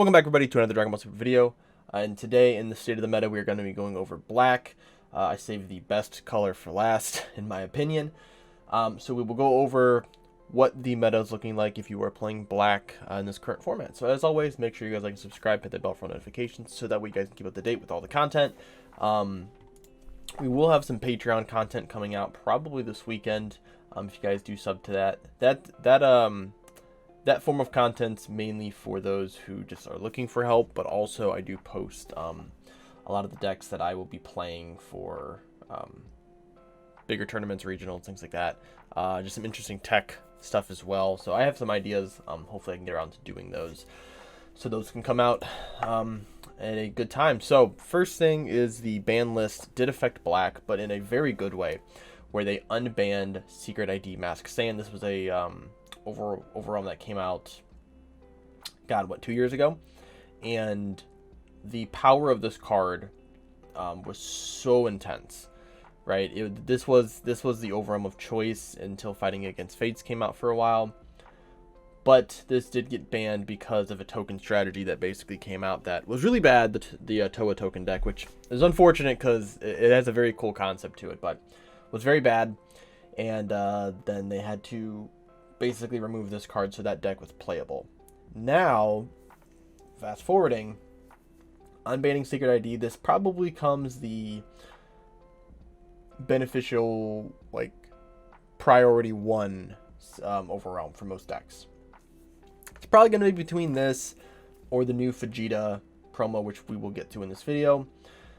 Welcome back, everybody, to another Dragon Ball Super video. And today, in the State of the Meta, we are going to be going over black. I saved the best color for last, in my opinion. So we will go over what the meta is looking like if you are playing black in this current format. So as always, make sure you guys like and subscribe, hit the bell for notifications, so that way you guys can keep up to date with all the content. We will have some Patreon content coming out probably this weekend. If you guys do sub to that form of content's mainly for those who just are looking for help, but also I do post a lot of the decks that I will be playing for bigger tournaments, regionals, things like that. Just some interesting tech stuff as well. So I have some ideas. Hopefully I can get around to doing those, so those can come out at a good time. So first thing is the ban list did affect black, but in a very good way, where they unbanned Secret ID Mask Saiyan. This was a overall that came out, God, what, 2 years ago? And the power of this card was so intense, right? This was the overrealm of choice until Fighting Against Fates came out for a while. But this did get banned because of a token strategy that basically came out that was really bad, the Toa token deck, which is unfortunate because it has a very cool concept to it, but was very bad. And then they had to basically remove this card so that deck was playable. Now, fast forwarding, unbanning Secret ID, this probably comes the beneficial, like, priority one overrealm for most decks. It's probably going to be between this or the new Vegeta promo, which we will get to in this video.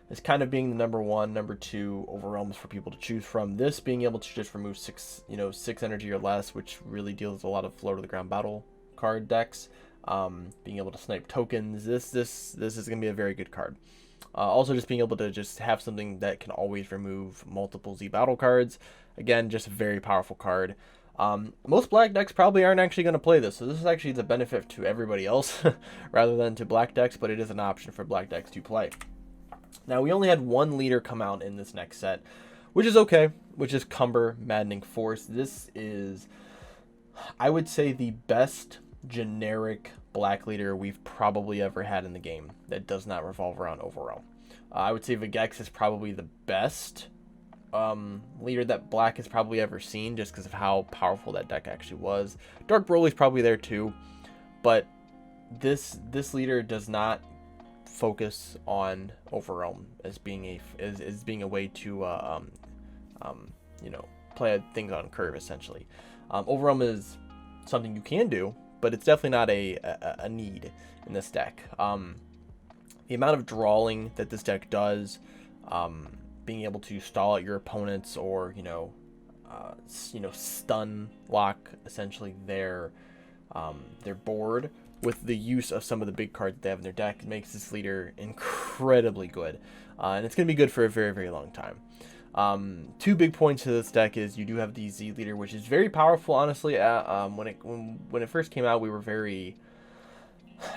It's kind of being the number one, number two overrealms for people to choose from. This being able to just remove six energy or less, which really deals with a lot of flow to the ground battle card decks. Being able to snipe tokens. This is going to be a very good card. Also, just being able to just have something that can always remove multiple Z battle cards. Again, just a very powerful card. Most black decks probably aren't actually going to play this, so this is actually the benefit to everybody else rather than to black decks, but it is an option for black decks to play. Now, we only had one leader come out in this next set, which is okay, which is Umber, Maddening Force. This is, I would say, the best generic black leader we've probably ever had in the game that does not revolve around overrealm. I would say Vegex is probably the best leader that black has probably ever seen, just because of how powerful that deck actually was. Dark Broly's probably there too, but this leader does not focus on overrealm as being a way to play things on curve, essentially. Overrealm is something you can do, but it's definitely not a need in this deck. The amount of drawing that this deck does, being able to stall out your opponents, or stun lock essentially their board with the use of some of the big cards they have in their deck, makes this leader incredibly good. And it's going to be good for a very, very long time. Two big points to this deck is you do have the Z leader, which is very powerful, honestly. When it first came out, we were very,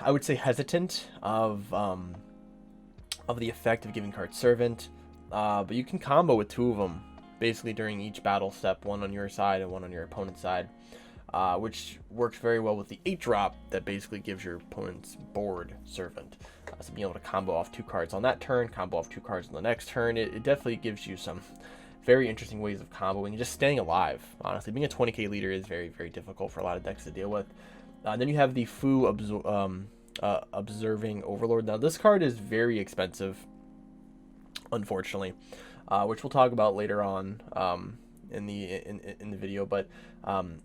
I would say, hesitant of the effect of giving card Servant. But you can combo with two of them, basically during each battle step, one on your side and one on your opponent's side. Which works very well with the 8-drop that basically gives your opponent's board Servant. So being able to combo off 2 cards on that turn, combo off 2 cards on the next turn, it definitely gives you some very interesting ways of comboing and just staying alive. Honestly, being a 20k leader is very, very difficult for a lot of decks to deal with. Then you have the Fu Observing Overlord. Now this card is very expensive, unfortunately, which we'll talk about later on in the video, but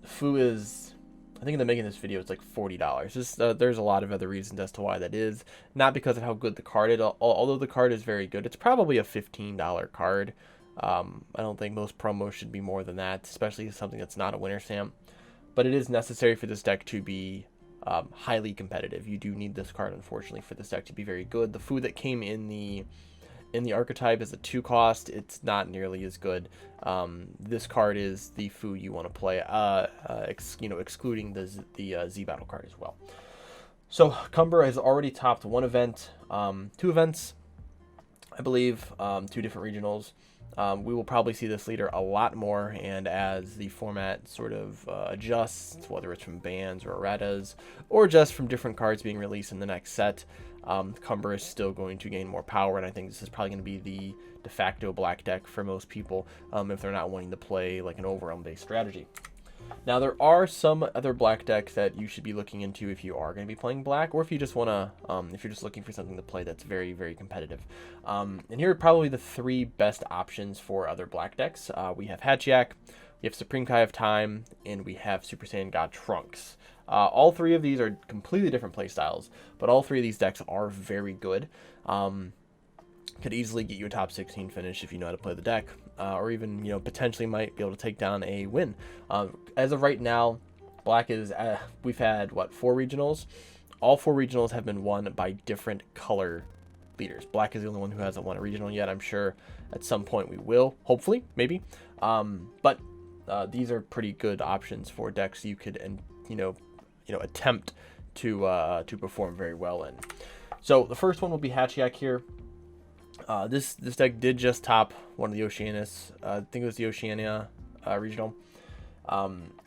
Fu is, I think in the making of this video, it's like $40. Just there's a lot of other reasons as to why that is, not because of how good the card is. Although the card is very good, it's probably a $15 card. I don't think most promos should be more than that, especially something that's not a winner stamp. But it is necessary for this deck to be highly competitive. You do need this card, unfortunately, for this deck to be very good. The Fu that came in the archetype is a 2 cost. It's not nearly as good. This card is the Fu you want to play, excluding the Z battle card as well. So Umber has already topped 1 event, 2 events, I believe, 2 different regionals. We will probably see this leader a lot more, and as the format sort of adjusts, whether it's from bans or erratas, or just from different cards being released in the next set, Cumber is still going to gain more power, and I think this is probably going to be the de facto black deck for most people if they're not wanting to play like an overwhelm based strategy. Now, there are some other black decks that you should be looking into if you are going to be playing black, or if you just want to, if you're just looking for something to play that's very, very competitive. And here are probably the 3 best options for other black decks. We have Hatchet, we have Supreme Kai of Time, and we have Super Saiyan God Trunks. All 3 of these are completely different playstyles, but all 3 of these decks are very good. Could easily get you a top 16 finish if you know how to play the deck, or even, you know, potentially might be able to take down a win. As of right now, black is, we've had, what, 4 regionals? All 4 regionals have been won by different color leaders. Black is the only one who hasn't won a regional yet. I'm sure at some point we will, hopefully, maybe. But these are pretty good options for decks you could, and attempt to perform very well in. So the first one will be Hatchet here. This deck did just top one of the Oceanus. I think it was the Oceania regional.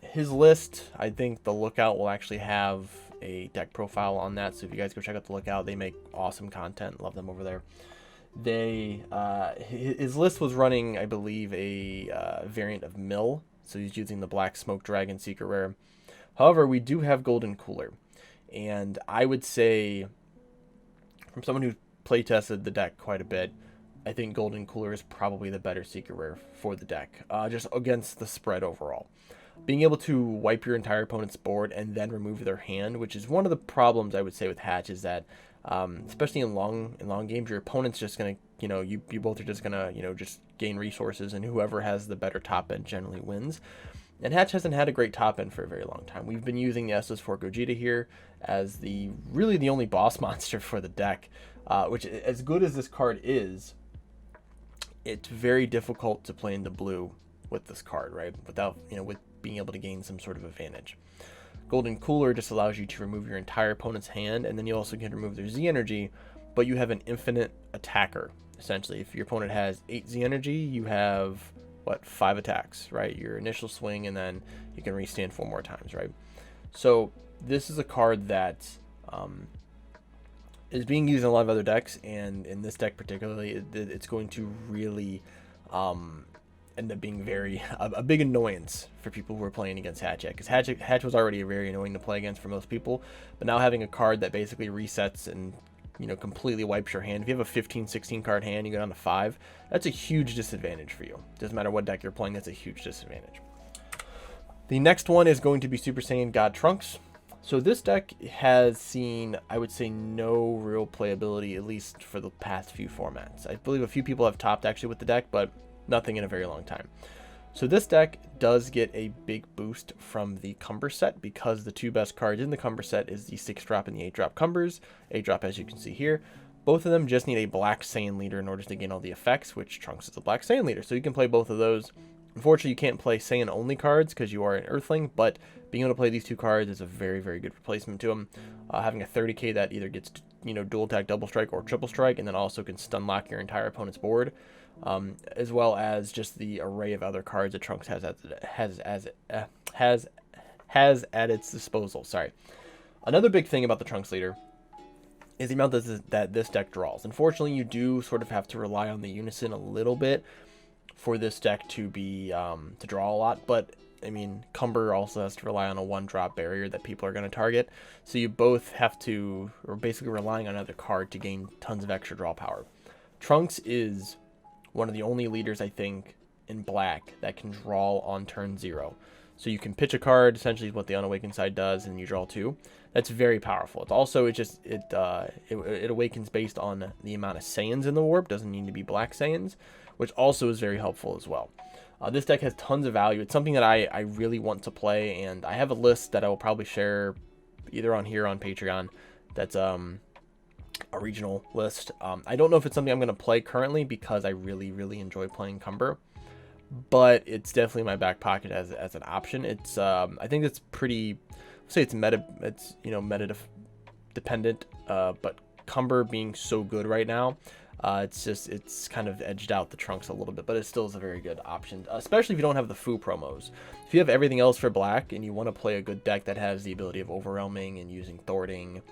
His list, I think the Lookout will actually have a deck profile on that. So if you guys go check out the Lookout, they make awesome content. Love them over there. His list was running, I believe, a variant of Mill. So he's using the Black Smoke Dragon Secret Rare. However, we do have Golden Cooler, and I would say, from someone who play tested the deck quite a bit, I think Golden Cooler is probably the better secret rare for the deck, just against the spread overall. Being able to wipe your entire opponent's board and then remove their hand, which is one of the problems I would say with Hatch, is that especially in long games, your opponent's just gonna, you both are just gonna, just gain resources, and whoever has the better top end generally wins. And Hatch hasn't had a great top end for a very long time. We've been using the SS4 Gogeta here as really the only boss monster for the deck, which, as good as this card is, it's very difficult to play into blue with this card, right? Without, with being able to gain some sort of advantage. Golden Cooler just allows you to remove your entire opponent's hand, and then you also can remove their Z energy, but you have an infinite attacker, essentially. If your opponent has 8 Z energy, you have, 5 attacks, right? Your initial swing, and then you can restand 4 more times, right? So this is a card that is being used in a lot of other decks, and in this deck particularly, it's going to really end up being a big annoyance for people who are playing against Hatchet, because Hatch was already very annoying to play against for most people, but now having a card that basically resets and completely wipes your hand. If you have a 15-16 card hand, you go down to 5, that's a huge disadvantage for you. Doesn't matter what deck you're playing, that's a huge disadvantage. The next one is going to be Super Saiyan God Trunks. So this deck has seen, I would say, no real playability, at least for the past few formats. I believe a few people have topped actually with the deck, but nothing in a very long time. So this deck does get a big boost from the Cumber set, because the 2 best cards in the Cumber set is the 6-drop and the 8-drop Cumbers. 8-drop, as you can see here. Both of them just need a Black Saiyan leader in order to gain all the effects, which Trunks is a Black Saiyan leader. So you can play both of those. Unfortunately, you can't play Saiyan only cards because you are an Earthling, but being able to play these 2 cards is a very, very good replacement to them. Having a 30k that either gets, dual attack, double strike, or triple strike, and then also can stun lock your entire opponent's board. As well as just the array of other cards that Trunks has at its disposal. Sorry. Another big thing about the Trunks leader is the amount that this deck draws. Unfortunately, you do sort of have to rely on the unison a little bit for this deck to be to draw a lot, but I mean, Cumber also has to rely on a 1-drop barrier that people are going to target, so you both have to, or basically relying on another card to gain tons of extra draw power. Trunks is one of the only leaders, I think, in black that can draw on turn 0. So you can pitch a card, essentially what the Unawakened side does, and you draw 2. That's very powerful. It's also, it awakens based on the amount of Saiyans in the warp. Doesn't need to be black Saiyans, which also is very helpful as well. This deck has tons of value. It's something that I really want to play, and I have a list that I will probably share either on here on Patreon. That's a regional list. I don't know if it's something I'm going to play currently because I really, really enjoy playing Cumber, but it's definitely in my back pocket as an option. It's I think it's pretty, say it's meta dependent, but Cumber being so good right now, It's kind of edged out the Trunks a little bit, but it still is a very good option, especially if you don't have the Fu promos. If you have everything else for black and you want to play a good deck that has the ability of overwhelming and using thwarting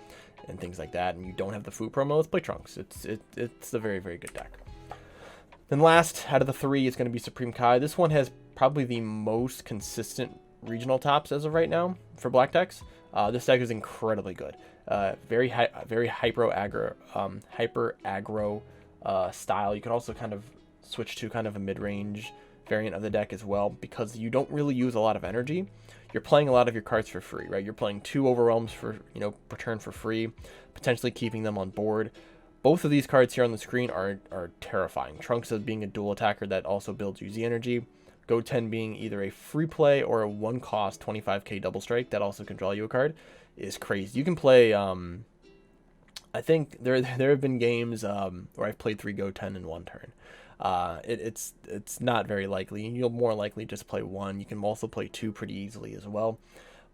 and things like that, and you don't have the Fu promos, play Trunks. It's a very, very good deck. Then last out of the three is going to be Supreme Kai. This one has probably the most consistent regional tops as of right now for black decks. This deck is incredibly good. Very hyper aggro style. You can also kind of switch to kind of a mid-range variant of the deck as well, because you don't really use a lot of energy. You're playing a lot of your cards for free, right? You're playing 2 overwhelms for, per turn for free, potentially keeping them on board. Both of these cards here on the screen are terrifying. Trunks as being a dual attacker that also builds UZ energy. Goten being either a free play or a 1-cost 25k double strike that also can draw you a card is crazy. You can play, I think there have been games where I've played 3 Goten in 1 turn. It's not very likely. You'll more likely just play 1. You can also play 2 pretty easily as well.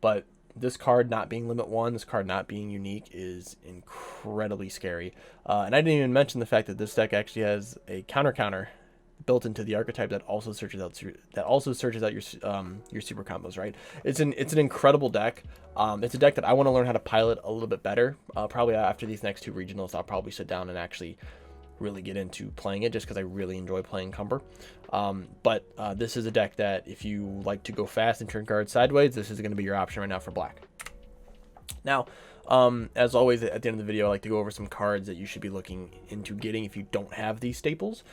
But this card not being limit 1, this card not being unique is incredibly scary. And I didn't even mention the fact that this deck actually has a counter built into the archetype that also searches out your super combos, right? It's an incredible deck. It's a deck that I want to learn how to pilot a little bit better. Probably after these next 2 regionals, I'll probably sit down and actually really get into playing it, just because I really enjoy playing Cumber. But this is a deck that if you like to go fast and turn cards sideways, this is going to be your option right now for black. Now, as always, at the end of the video, I like to go over some cards that you should be looking into getting if you don't have these staples.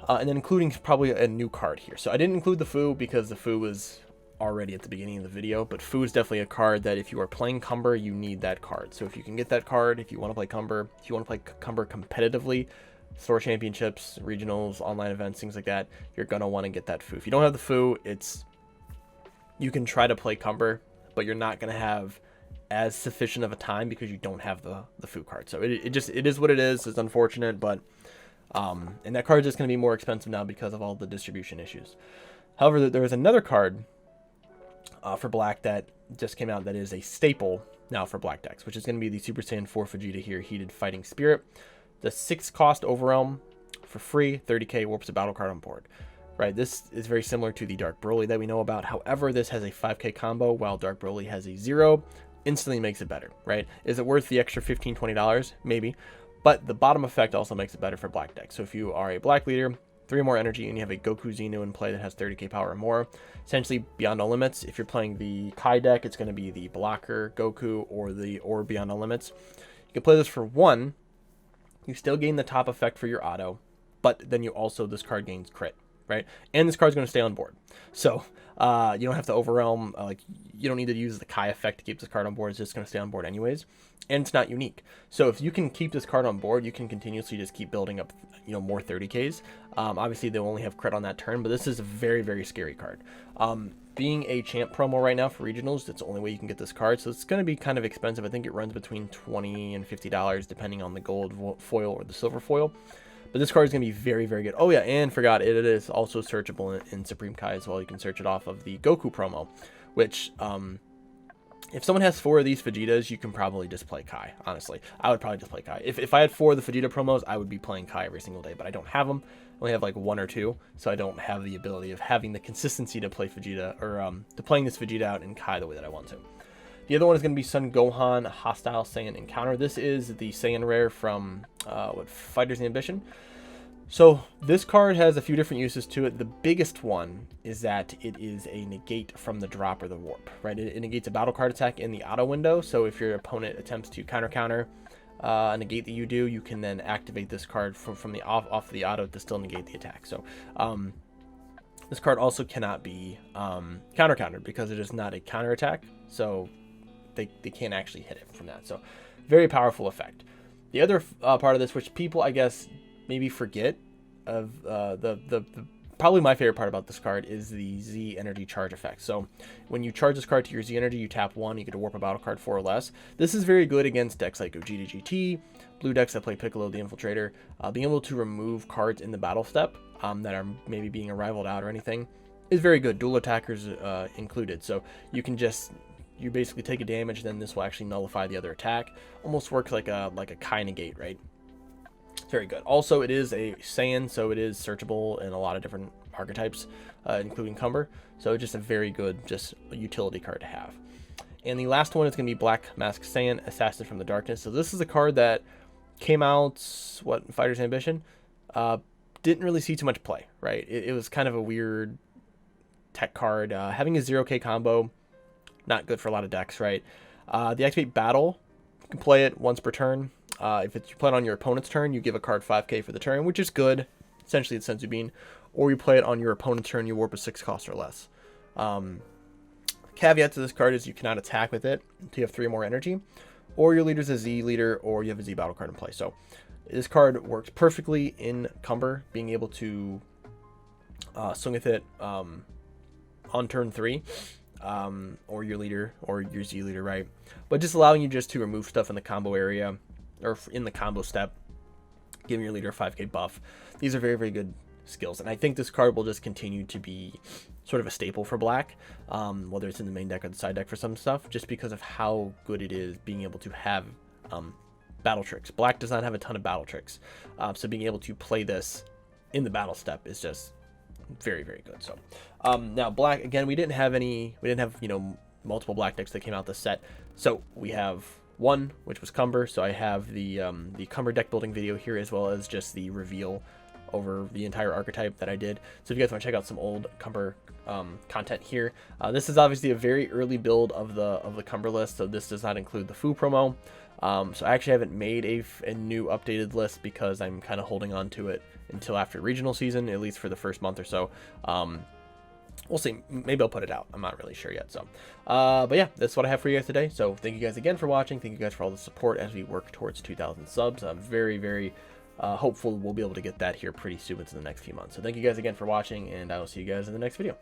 And then including probably a new card here. So I didn't include the Fu because the Fu was already at the beginning of the video, but Fu is definitely a card that if you are playing Cumber, you need that card. So if you can get that card, if you want to play Cumber, if you want to play Cumber competitively, store championships, regionals, online events, things like that, you're going to want to get that Fu. If you don't have the Fu, you can try to play Cumber, but you're not going to have as sufficient of a time because you don't have the Fu card. So it is what it is. It's unfortunate, but and that card is just going to be more expensive now because of all the distribution issues. However, there is another card for black that just came out that is a staple now for black decks, which is going to be the Super Saiyan 4 Vegeta here, Heated Fighting Spirit. The 6-cost overwhelm for free, 30k, warps a battle card on board. Right, this is very similar to the Dark Broly that we know about. However, this has a 5k combo while Dark Broly has a 0. Instantly makes it better, right? Is it worth the extra $15, $20? Maybe. But the bottom effect also makes it better for black decks. So if you are a black leader, 3 more energy, and you have a Goku Xenu in play that has 30k power or more, essentially Beyond No Limits. If you're playing the Kai deck, it's going to be the blocker Goku or Beyond No Limits. You can play this for 1. You still gain the top effect for your auto, but then this card gains crit, right? And this card's going to stay on board. So you don't have to overwhelm, you don't need to use the Kai effect to keep this card on board. It's just going to stay on board anyways. And it's not unique. So if you can keep this card on board, you can continuously just keep building up, more 30Ks. Obviously, they'll only have crit on that turn, but this is a very, very scary card. Being a champ promo right now for regionals, that's the only way you can get this card. So it's going to be kind of expensive. I think it runs between $20 and $50, depending on the gold foil or the silver foil. But this card is going to be very, very good. Oh, yeah, and forgot, it is also searchable in Supreme Kai as well. You can search it off of the Goku promo, which, if someone has 4 of these Vegetas, you can probably just play Kai, honestly. I would probably just play Kai. If I had 4 of the Vegeta promos, I would be playing Kai every single day, but I don't have them. I only have like 1 or 2, so I don't have the ability of having the consistency to play Vegeta, or to playing this Vegeta out in Kai the way that I want to. The other one is going to be Son Gohan Hostile Saiyan Encounter. This is the Saiyan rare from Fighter's Ambition. So this card has a few different uses to it. The biggest one is that it is a negate from the drop or the warp, right? It negates a battle card attack in the auto window. So if your opponent attempts to counter a negate that you do, you can then activate this card from the off the auto to still negate the attack. So this card also cannot be countered because it is not a counter attack. So they can't actually hit it from that. So very powerful effect. The other part of this, which people, I guess, maybe forget of, probably my favorite part about this card is the Z energy charge effect. So when you charge this card to your Z energy, you tap 1, you get to warp a battle card 4 or less. This is very good against decks like Gogeta GT, blue decks that play Piccolo the Infiltrator. Being able to remove cards in the battle step that are maybe being rivaled out or anything is very good. Dual attackers included. So you can you basically take a damage, then this will actually nullify the other attack. Almost works like a Kai negate, right? It's very good. Also, it is a Saiyan, so it is searchable in a lot of different archetypes, including Cumber. So just a very good, just a utility card to have. And the last one is going to be Black Mask Saiyan, Assassin from the Darkness. So this is a card that came out, what, Fighter's Ambition? Didn't really see too much play, right? It was kind of a weird tech card. Having a 0k combo, not good for a lot of decks, right? The Activate Battle, you can play it once per turn. If you play it on your opponent's turn, you give a card 5k for the turn, which is good. Essentially, it's Senzu Bean. Or you play it on your opponent's turn, you warp a 6 cost or less. Caveat to this card is you cannot attack with it until you have 3 more energy, or your leader's a Z leader, or you have a Z battle card in play. So this card works perfectly in Cumber, being able to swing with it on turn 3, or your leader, or your Z leader, right? But just allowing you just to remove stuff in the combo area, or in the combo step, giving your leader a 5k buff. These are very, very good skills, and I think this card will just continue to be sort of a staple for Black, whether it's in the main deck or the side deck for some stuff, just because of how good it is being able to have battle tricks. Black does not have a ton of battle tricks, so being able to play this in the battle step is just very, very good. So now Black, again, we didn't have multiple Black decks that came out this set, so we have one, which was Cumber. So I have the Cumber deck building video here, as well as just the reveal over the entire archetype that I did. So if you guys want to check out some old Cumber content here, this is obviously a very early build of the Cumber list, so this does not include the Fu promo. So I actually haven't made a new updated list because I'm kind of holding on to it until after regional season, at least for the first month or so. We'll see. Maybe I'll put it out. I'm not really sure yet. So, but yeah, that's what I have for you guys today. So thank you guys again for watching. Thank you guys for all the support as we work towards 2,000 subs. I'm very, very hopeful we'll be able to get that here pretty soon within the next few months. So thank you guys again for watching, and I will see you guys in the next video.